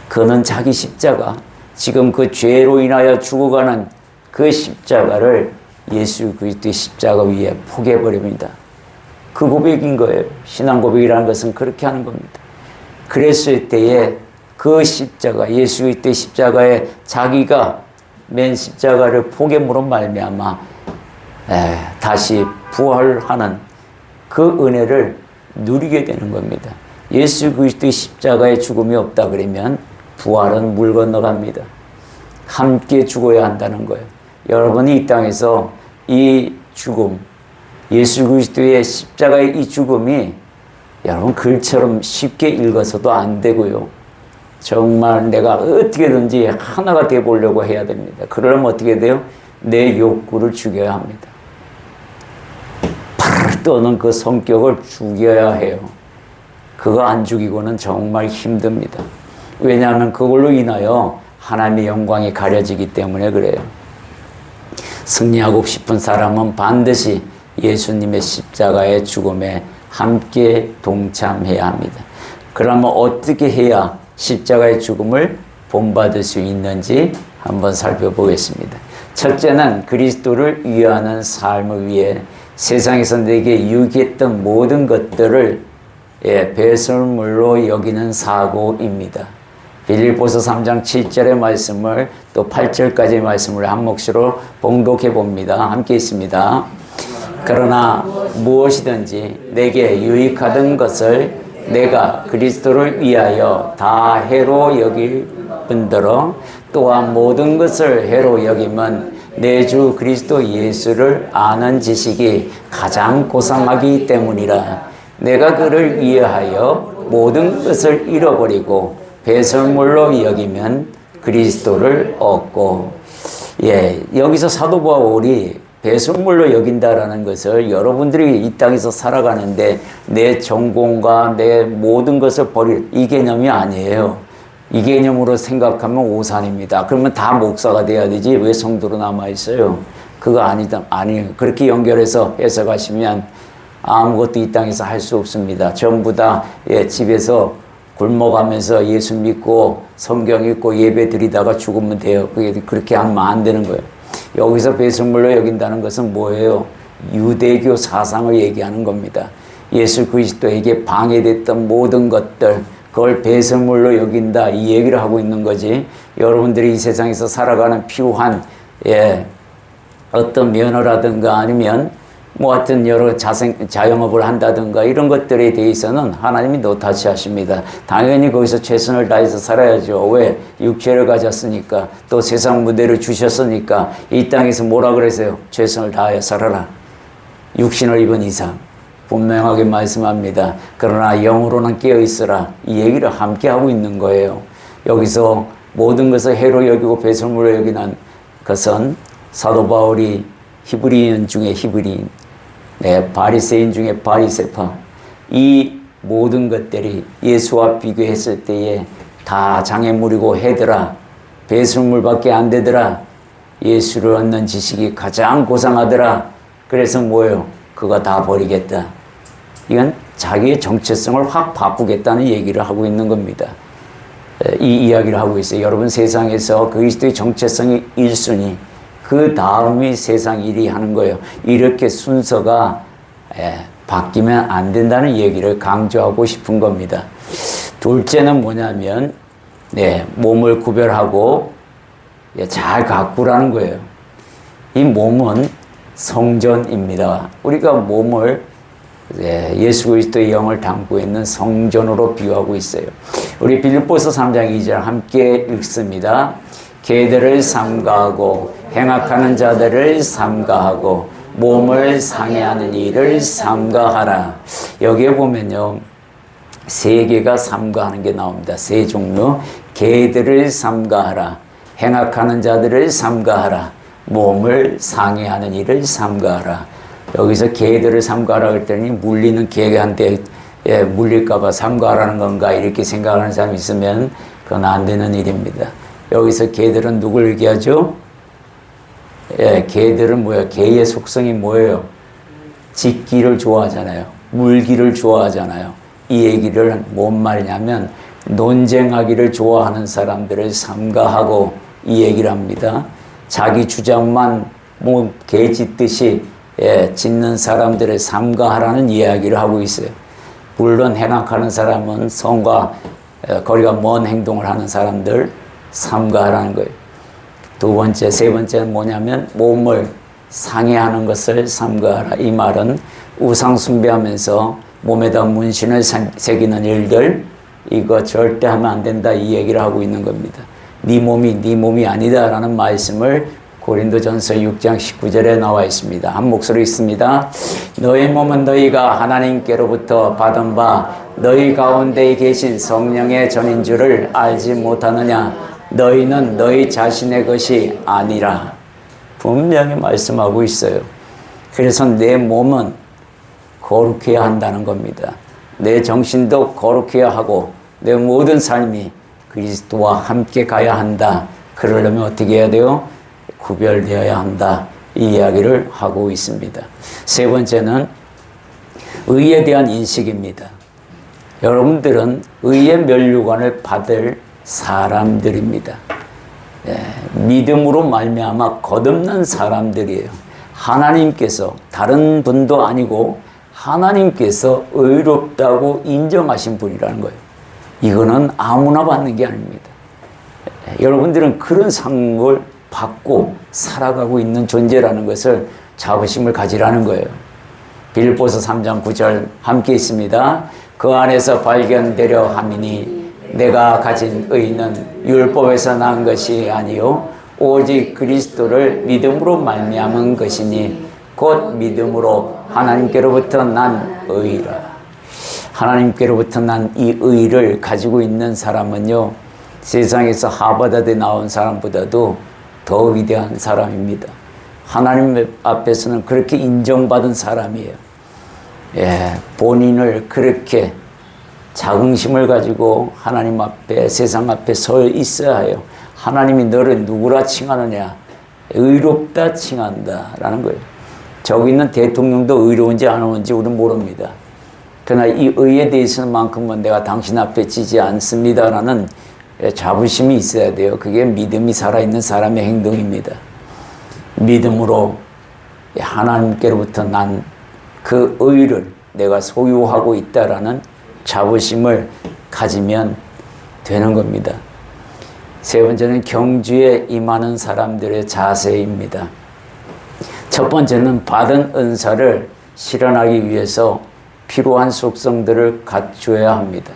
Speaker 1: 그는 자기 십자가, 지금 그 죄로 인하여 죽어가는 그 십자가를 예수 그리스도의 십자가 위에 포개버립니다. 그 고백인 거예요. 신앙 고백이라는 것은 그렇게 하는 겁니다. 그랬을 때에 그 십자가, 예수 그리스도의 십자가에 자기가 맨 십자가를 포개므로 말미암아 다시 부활하는 그 은혜를 누리게 되는 겁니다. 예수 그리스도의 십자가에 죽음이 없다 그러면 부활은 물 건너갑니다. 함께 죽어야 한다는 거예요. 여러분이 이 땅에서 이 죽음, 예수 그리스도의 십자가의 이 죽음이 여러분 글처럼 쉽게 읽어서도 안 되고요. 정말 내가 어떻게든지 하나가 되어보려고 해야 됩니다. 그러려면 어떻게 돼요? 내 욕구를 죽여야 합니다. 팔을 떠는 그 성격을 죽여야 해요. 그거 안 죽이고는 정말 힘듭니다. 왜냐하면 그걸로 인하여 하나님의 영광이 가려지기 때문에 그래요. 승리하고 싶은 사람은 반드시 예수님의 십자가의 죽음에 함께 동참해야 합니다. 그러면 어떻게 해야 십자가의 죽음을 본받을 수 있는지 한번 살펴보겠습니다. 첫째는 그리스도를 위하는 삶을 위해 세상에서 내게 유익했던 모든 것들을 배설물로 여기는 사고입니다. 빌립보서 3장 7절의 말씀을 또 8절까지의 말씀을 한 몫으로 봉독해 봅니다. 함께 있습니다. 그러나 무엇이든지 내게 유익하던 것을 내가 그리스도를 위하여 다 해로 여길 뿐더러 또한 모든 것을 해로 여김은 내 주 그리스도 예수를 아는 지식이 가장 고상하기 때문이라. 내가 그를 위하여 모든 것을 잃어버리고 배설물로 여기면 그리스도를 얻고. 여기서 사도 바울이 배설물로 여긴다라는 것을 여러분들이 이 땅에서 살아가는데 내 전공과 내 모든 것을 버릴 이 개념이 아니에요. 이 개념으로 생각하면 오산입니다. 그러면 다 목사가 돼야 되지 왜 성도로 남아있어요? 그거 아니에요. 그렇게 연결해서 해석하시면 아무것도 이 땅에서 할 수 없습니다. 전부 다 집에서 굶어가면서 예수 믿고 성경 읽고 예배 드리다가 죽으면 돼요. 그렇게 하면 안 되는 거예요. 여기서 배설물로 여긴다는 것은 뭐예요? 유대교 사상을 얘기하는 겁니다. 예수 그리스도에게 방해됐던 모든 것들, 그걸 배설물로 여긴다, 이 얘기를 하고 있는 거지. 여러분들이 이 세상에서 살아가는 필요한 어떤 면허라든가 아니면 뭐 하여튼 여러 자영업을 한다든가 이런 것들에 대해서는 하나님이 노타치 하십니다. 당연히 거기서 최선을 다해서 살아야죠. 왜? 육체를 가졌으니까, 또 세상 무대를 주셨으니까. 이 땅에서 뭐라 그랬어요? 최선을 다하여 살아라. 육신을 입은 이상 분명하게 말씀합니다. 그러나 영으로는 깨어있으라. 이 얘기를 함께 하고 있는 거예요. 여기서 모든 것을 해로 여기고 배설물로 여기는 것은 사도 바울이 히브리인 중에 히브리인, 바리새인 중에 바리새파, 이 모든 것들이 예수와 비교했을 때에 다 장애물이고 해더라, 배설물밖에 안 되더라, 예수를 얻는 지식이 가장 고상하더라. 그래서 뭐예요? 그거 다 버리겠다. 이건 자기의 정체성을 확 바꾸겠다는 얘기를 하고 있는 겁니다. 이 이야기를 하고 있어요. 여러분, 세상에서 그리스도의 정체성이 1순위, 그 다음이 세상 일이 하는 거예요. 이렇게 순서가 바뀌면 안 된다는 얘기를 강조하고 싶은 겁니다. 둘째는 뭐냐면 몸을 구별하고 잘 가꾸라는 거예요. 이 몸은 성전입니다. 우리가 몸을 예수 그리스도의 영을 담고 있는 성전으로 비유하고 있어요. 우리 빌립보서 3장 2절 함께 읽습니다. 개들을 삼가하고 행악하는 자들을 삼가하고 몸을 상해하는 일을 삼가하라. 여기에 보면요, 세 개가 삼가하는 게 나옵니다. 세 종류. 개들을 삼가하라, 행악하는 자들을 삼가하라, 몸을 상해하는 일을 삼가하라. 여기서 개들을 삼가하라 그랬더니 물리는 개한테 물릴까봐 삼가하라는 건가 이렇게 생각하는 사람이 있으면 그건 안 되는 일입니다. 여기서 개들은 누굴 얘기하죠? 개들은 뭐예요? 개의 속성이 뭐예요? 짖기를 좋아하잖아요. 물기를 좋아하잖아요. 이 얘기를 뭔 말이냐면 논쟁하기를 좋아하는 사람들을 삼가하고 이 얘기를 합니다. 자기 주장만 뭐 개 짖듯이 짖는 사람들을 삼가하라는 이야기를 하고 있어요. 물론 행악하는 사람은 성과 거리가 먼 행동을 하는 사람들 삼가하라는 거예요. 두 번째, 세 번째는 뭐냐면 몸을 상해하는 것을 삼가하라. 이 말은 우상 숭배하면서 몸에다 문신을 새기는 일들, 이거 절대 하면 안 된다 이 얘기를 하고 있는 겁니다. 네 몸이 아니다라는 말씀을 고린도전서 6장 19절에 나와 있습니다. 한 목소리 있습니다. 너희 몸은 너희가 하나님께로부터 받은 바 너희 가운데 계신 성령의 전인 줄을 알지 못하느냐. 너희는 너희 자신의 것이 아니라. 분명히 말씀하고 있어요. 그래서 내 몸은 거룩해야 한다는 겁니다. 내 정신도 거룩해야 하고 내 모든 삶이 그리스도와 함께 가야 한다. 그러려면 어떻게 해야 돼요? 구별되어야 한다. 이 이야기를 하고 있습니다. 세 번째는 의에 대한 인식입니다. 여러분들은 의의 면류관을 받을 사람들입니다. 믿음으로 말미암아 거듭난 사람들이에요. 하나님께서, 다른 분도 아니고 하나님께서 의롭다고 인정하신 분이라는 거예요. 이거는 아무나 받는 게 아닙니다. 여러분들은 그런 상을 받고 살아가고 있는 존재라는 것을 자부심을 가지라는 거예요. 빌립보서 3장 9절 함께 있습니다. 그 안에서 발견되려 함이니 내가 가진 의는 율법에서 난 것이 아니요 오직 그리스도를 믿음으로 말미암은 것이니 곧 믿음으로 하나님께로부터 난 의라. 하나님께로부터 난 이 의를 가지고 있는 사람은요, 세상에서 하버드에 나온 사람보다도 더 위대한 사람입니다. 하나님 앞에서는 그렇게 인정받은 사람이에요. 본인을 그렇게 자긍심을 가지고 하나님 앞에, 세상 앞에 서 있어야 해요. 하나님이 너를 누구라 칭하느냐? 의롭다 칭한다 라는 거예요. 저기 있는 대통령도 의로운지 안 의로운지 우리는 모릅니다. 그러나 이 의에 대해서만큼은 내가 당신 앞에 지지 않습니다라는 자부심이 있어야 돼요. 그게 믿음이 살아있는 사람의 행동입니다. 믿음으로 하나님께로부터 난 그 의를 내가 소유하고 있다라는 자부심을 가지면 되는 겁니다. 세 번째는 경주에 임하는 사람들의 자세입니다. 첫 번째는 받은 은사를 실현하기 위해서 필요한 속성들을 갖추어야 합니다.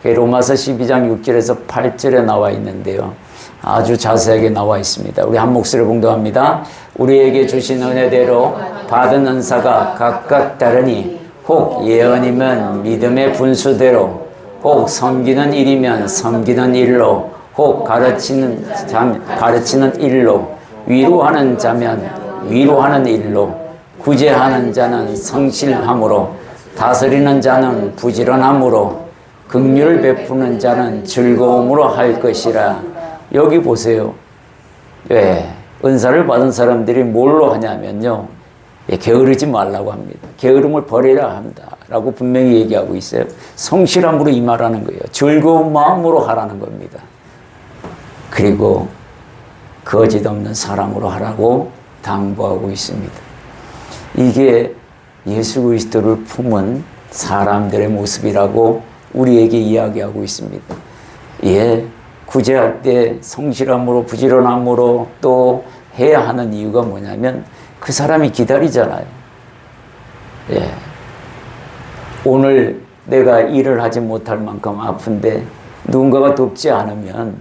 Speaker 1: 로마서 12장 6절에서 8절에 나와 있는데요. 아주 자세하게 나와 있습니다. 우리 한 목소리로 봉독합니다. 우리에게 주신 은혜대로 받은 은사가 각각 다르니 혹 예언이면 믿음의 분수대로, 혹 섬기는 일이면 섬기는 일로, 혹 가르치는 일로, 위로하는 자면 위로하는 일로, 구제하는 자는 성실함으로, 다스리는 자는 부지런함으로, 긍휼을 베푸는 자는 즐거움으로 할 것이라. 여기 보세요. 왜? 은사를 받은 사람들이 뭘로 하냐면요, 게으르지 말라고 합니다. 게으름을 버리라 한다 라고 분명히 얘기하고 있어요. 성실함으로 임하라는 거예요. 즐거운 마음으로 하라는 겁니다. 그리고 거짓 없는 사랑으로 하라고 당부하고 있습니다. 이게 예수 그리스도를 품은 사람들의 모습이라고 우리에게 이야기하고 있습니다. 예, 구제할 때 성실함으로 부지런함으로 또 해야 하는 이유가 뭐냐면 그 사람이 기다리잖아요. 예. 오늘 내가 일을 하지 못할 만큼 아픈데 누군가가 돕지 않으면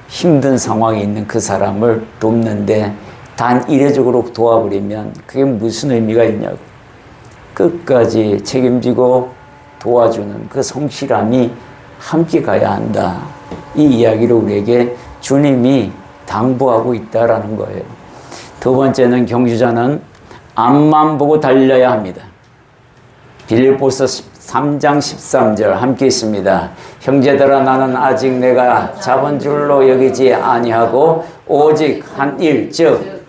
Speaker 1: 힘든 상황에 있는 그 사람을 돕는데 단 이례적으로 도와버리면 그게 무슨 의미가 있냐고. 끝까지 책임지고 도와주는 그 성실함이 함께 가야 한다. 이 이야기를 우리에게 주님이 당부하고 있다라는 거예요. 두 번째는 경주자는 앞만 보고 달려야 합니다. 빌립보서 3장 13절 함께 있습니다. 형제들아 나는 아직 내가 잡은 줄로 여기지 아니하고 오직 한 일, 즉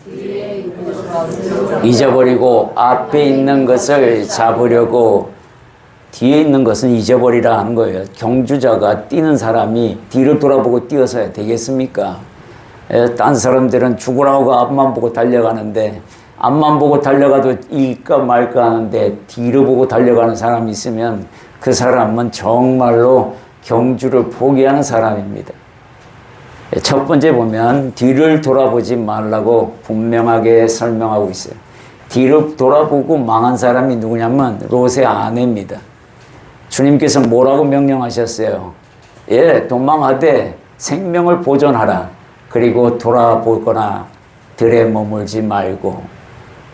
Speaker 1: 잊어버리고 앞에 있는 것을 잡으려고. 뒤에 있는 것은 잊어버리라 하는 거예요. 경주자가 뛰는 사람이 뒤를 돌아보고 뛰어서야 되겠습니까? 딴 사람들은 죽으라고 앞만 보고 달려가는데, 앞만 보고 달려가도 이길까 말까 하는데 뒤를 보고 달려가는 사람이 있으면 그 사람은 정말로 경주를 포기하는 사람입니다. 첫 번째 보면 뒤를 돌아보지 말라고 분명하게 설명하고 있어요. 뒤를 돌아보고 망한 사람이 누구냐면 롯의 아내입니다. 주님께서 뭐라고 명령하셨어요? 예, 도망하되 생명을 보존하라. 그리고 돌아보거나 들에 머물지 말고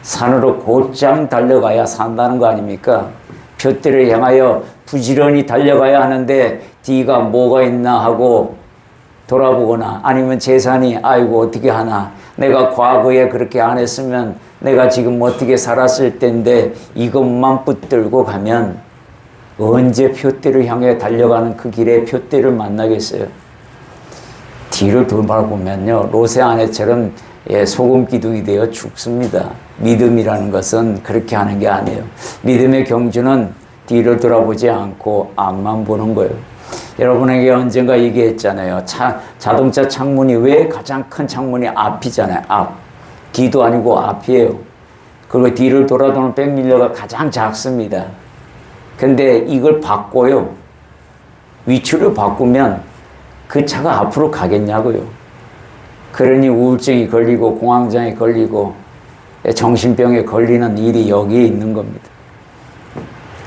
Speaker 1: 산으로 곧장 달려가야 산다는 거 아닙니까? 표대를 향하여 부지런히 달려가야 하는데 뒤가 뭐가 있나 하고 돌아보거나 아니면 재산이 아이고 어떻게 하나, 내가 과거에 그렇게 안 했으면 내가 지금 어떻게 살았을 텐데 이것만 붙들고 가면 언제 표대를 향해 달려가는 그 길에 표대를 만나겠어요? 뒤를 돌아보면요, 롯의 아내처럼 소금 기둥이 되어 죽습니다. 믿음이라는 것은 그렇게 하는 게 아니에요. 믿음의 경주는 뒤를 돌아보지 않고 앞만 보는 거예요. 여러분에게 언젠가 얘기했잖아요. 자동차 창문이 왜 가장 큰 창문이 앞이잖아요. 앞. 뒤도 아니고 앞이에요. 그리고 뒤를 돌아도는 백밀러가 가장 작습니다. 근데 이걸 바꿔요. 위치를 바꾸면 그 차가 앞으로 가겠냐고요. 그러니 우울증이 걸리고 공황장애 걸리고 정신병에 걸리는 일이 여기에 있는 겁니다.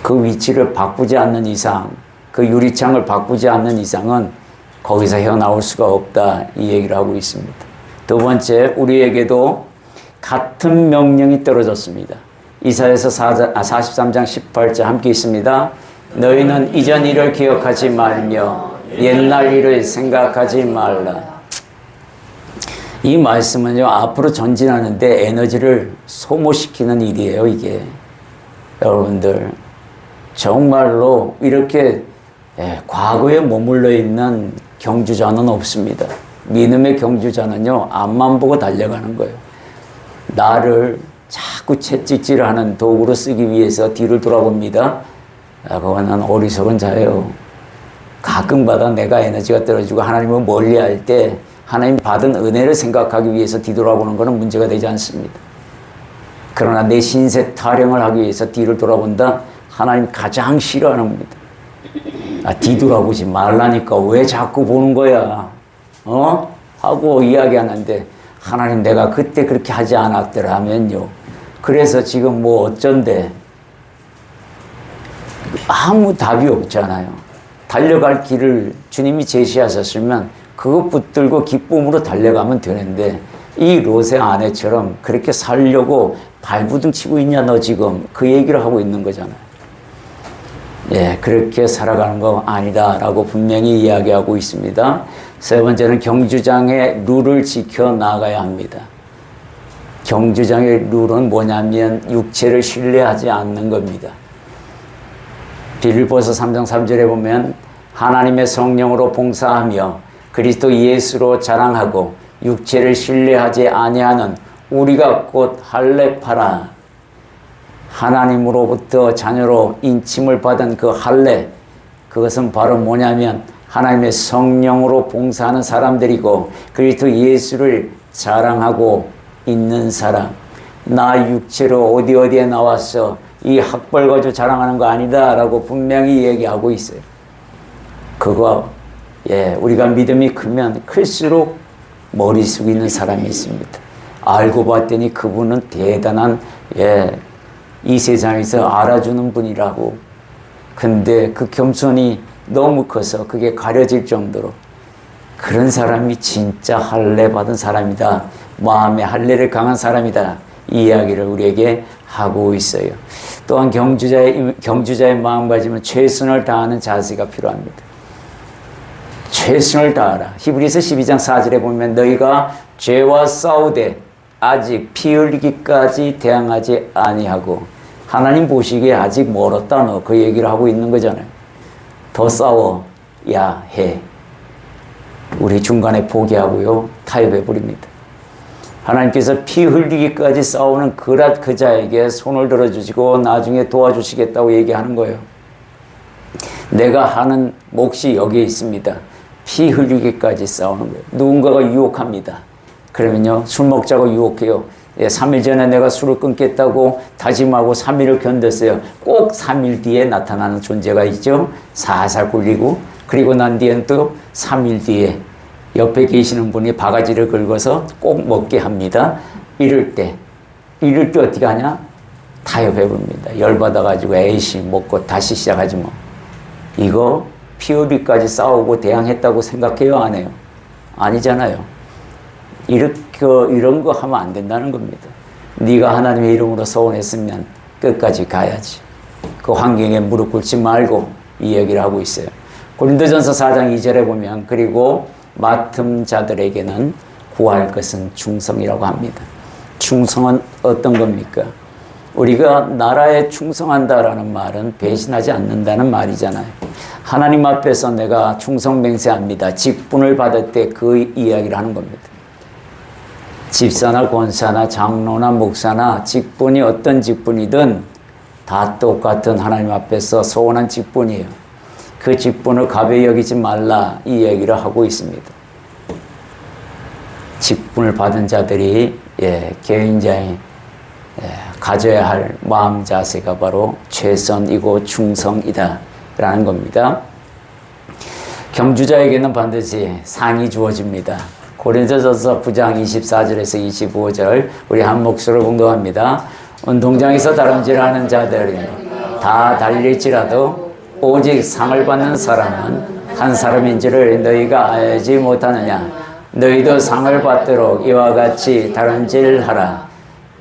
Speaker 1: 그 위치를 바꾸지 않는 이상, 그 유리창을 바꾸지 않는 이상은 거기서 헤어나올 수가 없다, 이 얘기를 하고 있습니다. 두 번째, 우리에게도 같은 명령이 떨어졌습니다. 이사야서 43장 18절 함께 있습니다. 너희는 이전 일을 기억하지 말며 옛날 일을 생각하지 말라. 이 말씀은요, 앞으로 전진하는데 에너지를 소모시키는 일이에요, 이게. 여러분들, 정말로 이렇게 과거에 머물러 있는 경주자는 없습니다. 믿음의 경주자는요, 앞만 보고 달려가는 거예요. 나를 자꾸 채찍질을 하는 도구로 쓰기 위해서 뒤를 돌아봅니다. 그거는 어리석은 자예요. 가끔마다 내가 에너지가 떨어지고 하나님을 멀리할 때 하나님 받은 은혜를 생각하기 위해서 뒤돌아보는 것은 문제가 되지 않습니다. 그러나 내 신세 타령을 하기 위해서 뒤를 돌아본다? 하나님 가장 싫어하는 겁니다. 뒤돌아보지 말라니까 왜 자꾸 보는 거야? 하고 이야기하는데, 하나님 내가 그때 그렇게 하지 않았더라면요. 그래서 지금 뭐 어쩐데? 아무 답이 없잖아요. 달려갈 길을 주님이 제시하셨으면 그것 붙들고 기쁨으로 달려가면 되는데, 이 롯의 아내처럼 그렇게 살려고 발부둥 치고 있냐 너 지금, 그 얘기를 하고 있는 거잖아요. 그렇게 살아가는 거 아니다라고 분명히 이야기하고 있습니다. 세 번째는 경주장의 룰을 지켜 나가야 합니다. 경주장의 룰은 뭐냐면 육체를 신뢰하지 않는 겁니다. 빌립보서 3장 3절에 보면 하나님의 성령으로 봉사하며 그리스도 예수로 자랑하고 육체를 신뢰하지 아니하는 우리가 곧 할례파라. 하나님으로부터 자녀로 인침을 받은 그 할례, 그것은 바로 뭐냐면 하나님의 성령으로 봉사하는 사람들이고 그리스도 예수를 자랑하고 있는 사람. 나 육체로 어디에 나와서 이 학벌 가지고 자랑하는 거 아니다 라고 분명히 얘기하고 있어요. 그거 우리가 믿음이 크면 클수록 머리 숙이는 사람이 있습니다. 알고 봤더니 그분은 대단한 이 세상에서 알아주는 분이라고. 근데 그 겸손이 너무 커서 그게 가려질 정도로 그런 사람이 진짜 할례 받은 사람이다. 마음에 할례를 강한 사람이다. 이 이야기를 우리에게 하고 있어요. 또한 경주자의 마음가짐은 최선을 다하는 자세가 필요합니다. 최선을 다하라. 히브리서 12장 4절에 보면 너희가 죄와 싸우되 아직 피 흘리기까지 대항하지 아니하고 하나님 보시기에 아직 멀었다. 너 그 얘기를 하고 있는 거잖아요. 더 싸워야 해. 우리 중간에 포기하고요. 타협해 버립니다. 하나님께서 피 흘리기까지 싸우는 그 자에게 손을 들어주시고 나중에 도와주시겠다고 얘기하는 거예요. 내가 하는 몫이 여기에 있습니다. 피 흘리기까지 싸우는 거예요. 누군가가 유혹합니다. 그러면요, 술 먹자고 유혹해요. 3일 전에 내가 술을 끊겠다고 다짐하고 3일을 견뎠어요. 꼭 3일 뒤에 나타나는 존재가 있죠. 살살 굴리고, 그리고 난 뒤엔 또 3일 뒤에 옆에 계시는 분이 바가지를 긁어서 꼭 먹게 합니다. 이럴 때 어떻게 하냐? 타협해 봅니다. 열받아가지고 에이씨 먹고 다시 시작하지 뭐. 이거 피 흘리기까지 싸우고 대항했다고 생각해요? 안 해요? 아니잖아요. 이런 거 하면 안 된다는 겁니다. 네가 하나님의 이름으로 서원했으면 끝까지 가야지. 그 환경에 무릎 꿇지 말고 이 얘기를 하고 있어요. 고린도전서 4장 2절에 보면 그리고 맡은 자들에게는 구할 것은 충성이라고 합니다. 충성은 어떤 겁니까? 우리가 나라에 충성한다라는 말은 배신하지 않는다는 말이잖아요. 하나님 앞에서 내가 충성 맹세합니다. 직분을 받을 때 그 이야기를 하는 겁니다. 집사나 권사나 장로나 목사나 직분이 어떤 직분이든 다 똑같은 하나님 앞에서 소원한 직분이에요. 그 직분을 가벼이 여기지 말라 이 얘기를 하고 있습니다. 직분을 받은 자들이 개인자의 가져야 할 마음 자세가 바로 최선이고 충성이다 라는 겁니다. 경주자에게는 반드시 상이 주어집니다. 고린도전서 9장 24절에서 25절 우리 한 목소리로 공동합니다. 운동장에서 다름질하는 자들이 다 달릴지라도 오직 상을 받는 사람은 한 사람인 줄을 너희가 알지 못하느냐. 너희도 상을 받도록 이와 같이 다름질하라.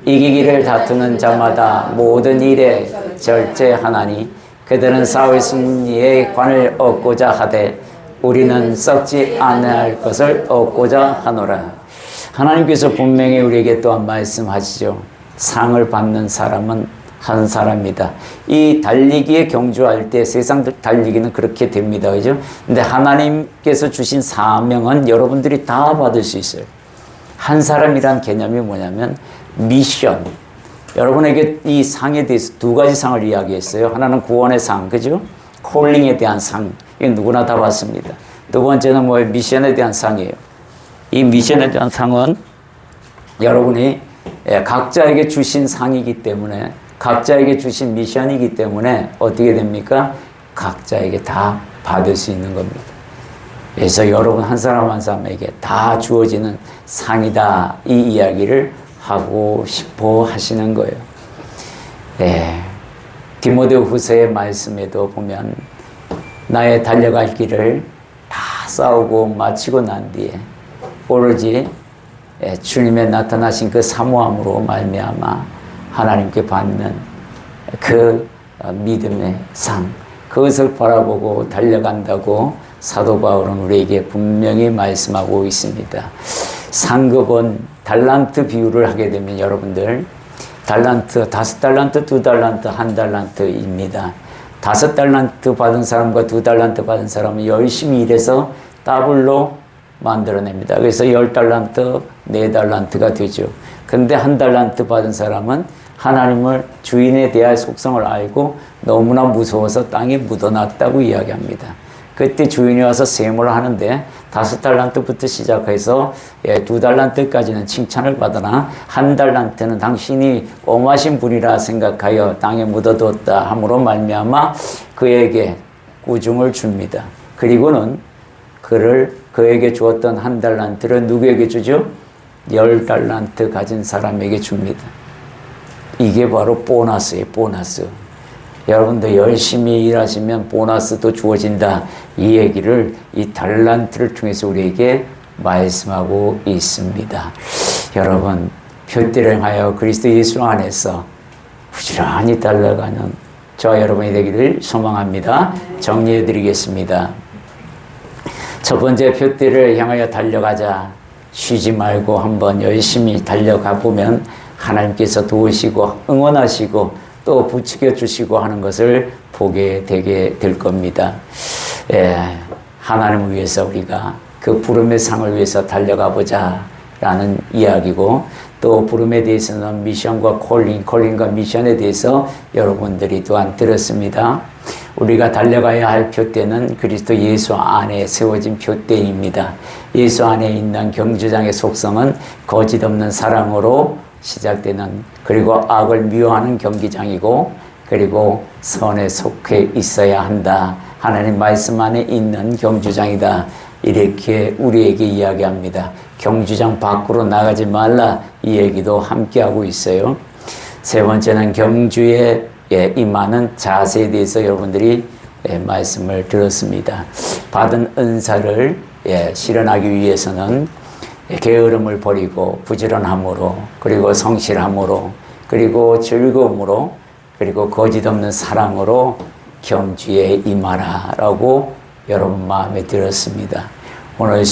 Speaker 1: 이기기를 다투는 자마다 모든 일에 절제하나니 그들은 싸울 승리의 관을 얻고자 하되 우리는 썩지 않을 것을 얻고자 하노라. 하나님께서 분명히 우리에게 또한 말씀하시죠. 상을 받는 사람은 한 사람이다. 이 달리기에 경주할 때 세상 달리기는 그렇게 됩니다. 그죠? 근데 하나님께서 주신 사명은 여러분들이 다 받을 수 있어요. 한 사람이란 개념이 뭐냐면 미션. 여러분에게 이 상에 대해서 두 가지 상을 이야기했어요. 하나는 구원의 상, 그죠? 콜링에 대한 상. 이건 누구나 다 받습니다. 두 번째는 뭐예요? 미션에 대한 상이에요. 이 미션에 대한 상은 여러분이 각자에게 주신 상이기 때문에 각자에게 주신 미션이기 때문에 어떻게 됩니까? 각자에게 다 받을 수 있는 겁니다. 그래서 여러분 한 사람 한 사람에게 다 주어지는 상이다. 이 이야기를 하고 싶어 하시는 거예요. 디모데 후서의 말씀에도 보면 나의 달려갈 길을 다 싸우고 마치고 난 뒤에 오로지 주님의 나타나신 그 사모함으로 말미암아 하나님께 받는 그 믿음의 상, 그것을 바라보고 달려간다고 사도 바울은 우리에게 분명히 말씀하고 있습니다. 상급은 달란트 비유를 하게 되면 여러분들 달란트, 5달란트, 2달란트, 1달란트입니다. 5달란트 받은 사람과 2달란트 받은 사람은 열심히 일해서 더블로 만들어냅니다. 그래서 10달란트, 4달란트가 되죠. 근데 1달란트 받은 사람은 하나님을 주인에 대할 속성을 알고 너무나 무서워서 땅에 묻어놨다고 이야기합니다. 그때 주인이 와서 세무를 하는데 5달란트부터 시작해서 2달란트까지는 칭찬을 받으나 1달란트는 당신이 엄하신 분이라 생각하여 땅에 묻어두었다 함으로 말미암아 그에게 꾸중을 줍니다. 그리고는 그에게 주었던 1달란트를 누구에게 주죠? 10달란트 가진 사람에게 줍니다. 이게 바로 보너스예요, 보너스. 여러분들 열심히 일하시면 보너스도 주어진다. 이 얘기를 이 달란트를 통해서 우리에게 말씀하고 있습니다. 여러분, 표대를 향하여 그리스도 예수 안에서 부지런히 달려가는 저와 여러분이 되기를 소망합니다. 정리해 드리겠습니다. 첫 번째, 표대를 향하여 달려가자. 쉬지 말고 한번 열심히 달려가 보면 하나님께서 도우시고 응원하시고 또 부추겨 주시고 하는 것을 보게 되게 될 겁니다. 하나님을 위해서 우리가 그 부름의 상을 위해서 달려가 보자 라는 이야기고, 또 부름에 대해서는 미션과 콜링과 미션에 대해서 여러분들이 또한 들었습니다. 우리가 달려가야 할 표대는 그리스도 예수 안에 세워진 표대입니다. 예수 안에 있는 경주장의 속성은 거짓 없는 사랑으로 시작되는, 그리고 악을 미워하는 경기장이고, 그리고 선에 속해 있어야 한다. 하나님 말씀 안에 있는 경주장이다. 이렇게 우리에게 이야기합니다. 경주장 밖으로 나가지 말라, 이 얘기도 함께하고 있어요. 세 번째는 경주에 임하는 자세에 대해서 여러분들이 말씀을 들었습니다. 받은 은사를 실현하기 위해서는 게으름을 버리고 부지런함으로, 그리고 성실함으로, 그리고 즐거움으로, 그리고 거짓 없는 사랑으로 경주에 임하라 라고 여러분 마음에 들었습니다. 오늘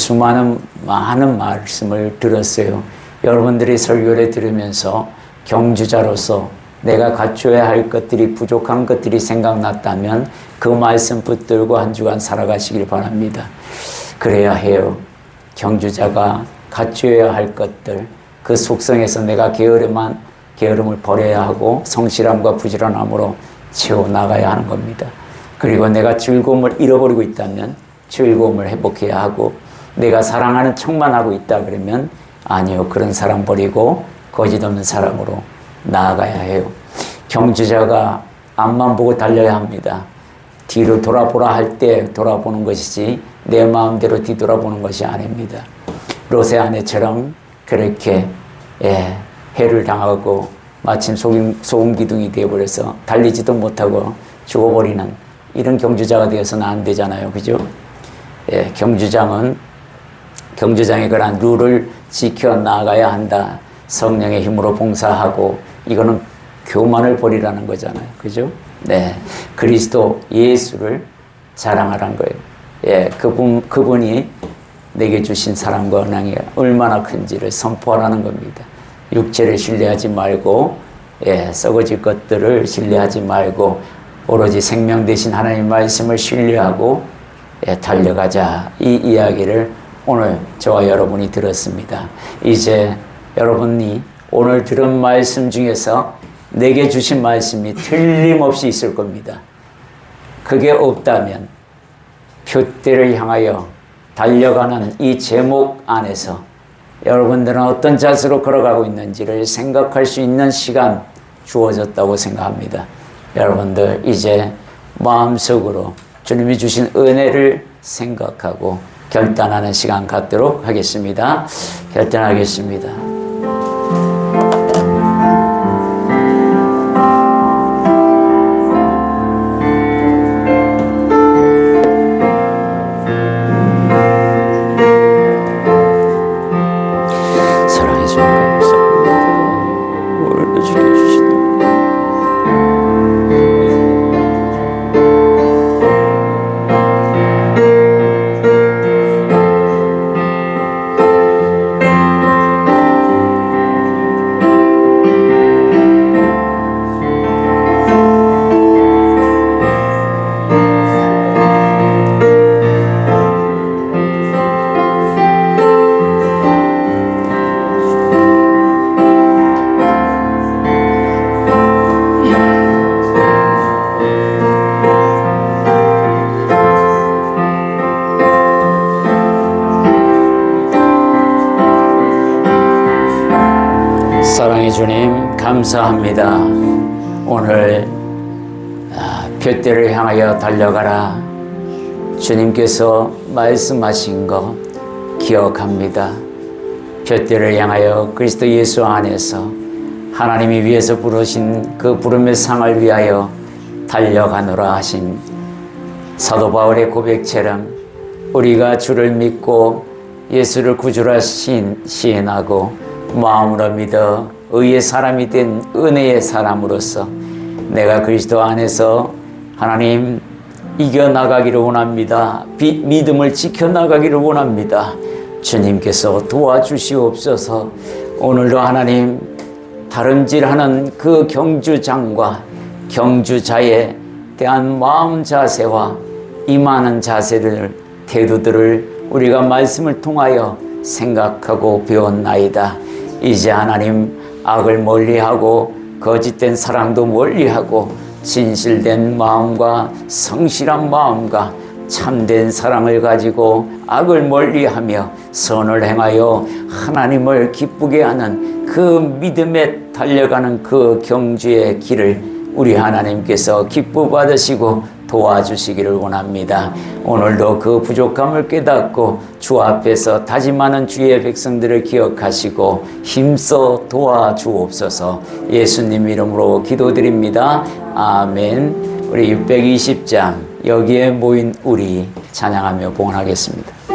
Speaker 1: 많은 말씀을 들었어요. 여러분들이 설교를 들으면서 경주자로서 내가 갖춰야 할 것들이, 부족한 것들이 생각났다면 그 말씀 붙들고 한 주간 살아가시길 바랍니다. 그래야 해요. 경주자가 갖춰야 할 것들, 그 속성에서 내가 게으름을 버려야 하고 성실함과 부지런함으로 채워나가야 하는 겁니다. 그리고 내가 즐거움을 잃어버리고 있다면 즐거움을 회복해야 하고, 내가 사랑하는 척만 하고 있다 그러면 아니요, 그런 사람 버리고 거짓 없는 사랑으로 나아가야 해요. 경주자가 앞만 보고 달려야 합니다. 뒤로 돌아보라 할 때 돌아보는 것이지 내 마음대로 뒤돌아보는 것이 아닙니다. 롯의 아내처럼 그렇게 해를 당하고 마침 소금 기둥이 되어버려서 달리지도 못하고 죽어버리는 이런 경주자가 되어서는 안 되잖아요. 그죠? 경주장의 그런 룰을 지켜 나가야 한다. 성령의 힘으로 봉사하고, 이거는 교만을 버리라는 거잖아요. 그죠? 네. 그리스도 예수를 자랑하라는 거예요. 그분이 내게 주신 사랑과 은혜가 얼마나 큰지를 선포하라는 겁니다. 육체를 신뢰하지 말고, 썩어질 것들을 신뢰하지 말고, 오로지 생명 되신 하나님 말씀을 신뢰하고, 달려가자. 이 이야기를 오늘 저와 여러분이 들었습니다. 이제 여러분이 오늘 들은 말씀 중에서 내게 주신 말씀이 틀림없이 있을 겁니다. 그게 없다면 표대를 향하여 달려가는 이 제목 안에서 여러분들은 어떤 자세로 걸어가고 있는지를 생각할 수 있는 시간 주어졌다고 생각합니다. 여러분들 이제 마음속으로 주님이 주신 은혜를 생각하고 결단하는 시간 갖도록 하겠습니다. 결단하겠습니다. 감사합니다. 오늘 둯대를 향하여 달려가라. 주님께서 말씀하신 거 기억합니다. 둯대를 향하여 그리스도 예수 안에서 하나님이 위해서 부르신 그 부름의 상을 위하여 달려가노라 하신 사도 바울의 고백처럼 우리가 주를 믿고 예수를 구주라 시인하고 마음으로 믿어 의의 사람이 된 은혜의 사람으로서 내가 그리스도 안에서 하나님 이겨나가기를 원합니다. 믿음을 지켜나가기를 원합니다. 주님께서 도와주시옵소서. 오늘도 하나님 다름질하는 그 경주장과 경주자에 대한 마음 자세와 임하는 자세를 태도들을 우리가 말씀을 통하여 생각하고 배웠나이다. 이제 하나님 악을 멀리하고 거짓된 사랑도 멀리하고 진실된 마음과 성실한 마음과 참된 사랑을 가지고 악을 멀리하며 선을 행하여 하나님을 기쁘게 하는 그 믿음에 달려가는 그 경주의 길을 우리 하나님께서 기뻐 받으시고 도와주시기를 원합니다. 오늘도 그 부족함을 깨닫고 주 앞에서 다짐하는 주의 백성들을 기억하시고 힘써 도와주옵소서. 예수님 이름으로 기도드립니다. 아멘. 우리 620장 여기에 모인 우리 찬양하며 봉헌하겠습니다.